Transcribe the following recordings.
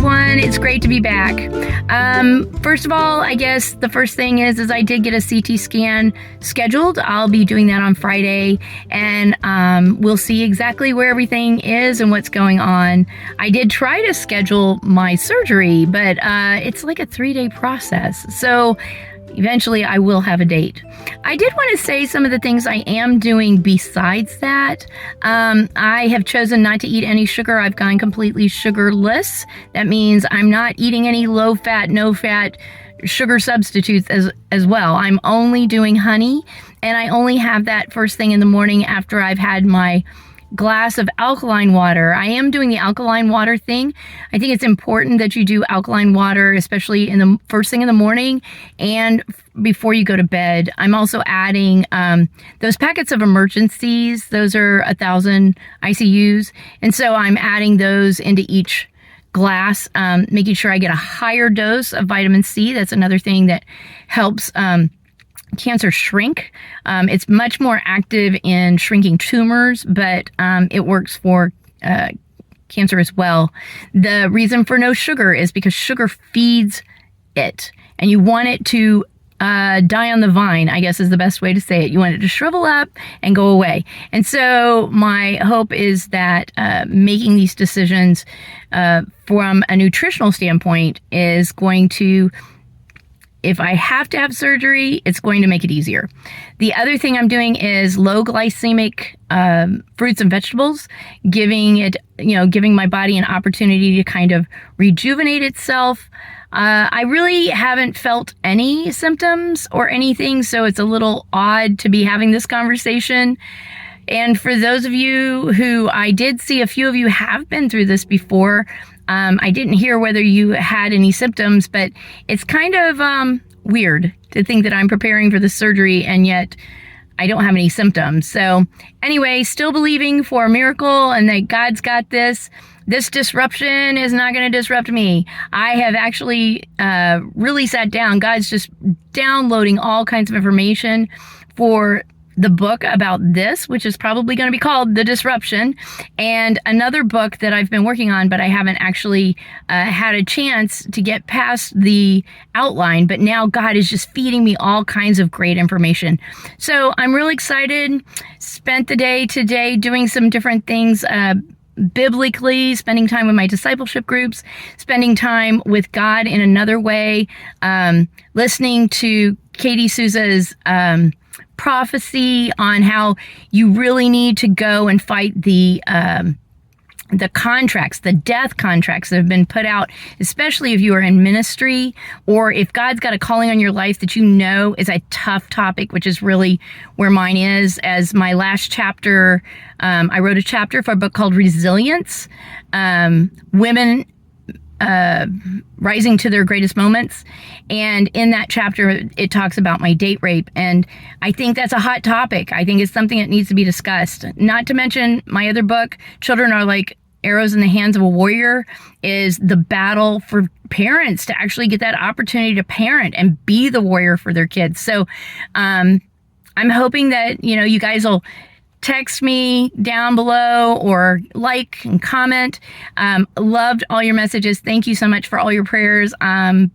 everyone. It's great to be back. First of all, I guess the first thing is I did get a CT scan scheduled. I'll be doing that on Friday, and we'll see exactly where everything is and what's going on. I did try to schedule my surgery, but it's like a 3-day process. So eventually I will have a date. I did want to say some of the things I am doing besides that. I have chosen not to eat any sugar. I've gone completely sugarless. That means I'm not eating any low fat, no fat sugar substitutes as well. I'm only doing honey, and I only have that first thing in the morning after I've had my glass of alkaline water. I am doing the alkaline water thing. I think it's important that you do alkaline water, especially in the first thing in the morning and before you go to bed. I'm also adding those packets of emergencies. Those are 1,000 ICUs. And so I'm adding those into each glass, making sure I get a higher dose of vitamin C. That's another thing that helps cancer shrink. It's much more active in shrinking tumors, but it works for cancer as well. The reason for no sugar is because sugar feeds it, and you want it to die on the vine, I guess is the best way to say it. You want it to shrivel up and go away. And my hope is that making these decisions from a nutritional standpoint is going to, if I have to have surgery, it's going to make it easier. The other thing I'm doing is low glycemic fruits and vegetables, giving my body an opportunity to kind of rejuvenate itself. I really haven't felt any symptoms or anything, so it's a little odd to be having this conversation. And for those of you who I did see, a few of you have been through this before. I didn't hear whether you had any symptoms, but it's kind of weird to think that I'm preparing for the surgery and yet I don't have any symptoms. So anyway, still believing for a miracle and that God's got this. This disruption is not going to disrupt me. I have actually really sat down. God's just downloading all kinds of information for the book about this, which is probably going to be called The Disruption, and another book that I've been working on, but I haven't actually had a chance to get past the outline. But now God is just feeding me all kinds of great information. So I'm really excited. Spent the day today doing some different things, biblically, spending time with my discipleship groups, spending time with God in another way, listening to Katie Souza's prophecy on how you really need to go and fight the contracts, the death contracts that have been put out, especially if you are in ministry or if God's got a calling on your life that you know is a tough topic, which is really where mine is. As my last chapter, I wrote a chapter for a book called Resilience, Women Rising to Their Greatest Moments. And in that chapter, it talks about my date rape. And I think that's a hot topic. I think it's something that needs to be discussed. Not to mention my other book, Children Are Like Arrows in the Hands of a Warrior, is the battle for parents to actually get that opportunity to parent and be the warrior for their kids. So I'm hoping that, you guys will text me down below or like and comment. Loved all your messages. Thank you so much for all your prayers. And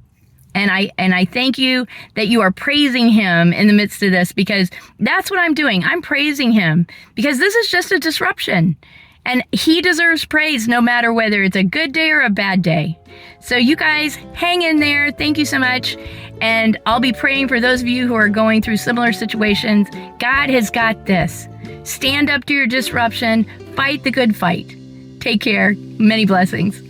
I thank you that you are praising him in the midst of this, because that's what I'm doing. I'm praising him because this is just a disruption and he deserves praise no matter whether it's a good day or a bad day. So you guys hang in there. Thank you so much. And I'll be praying for those of you who are going through similar situations. God has got this. Stand up to your disruption. Fight the good fight. Take care. Many blessings.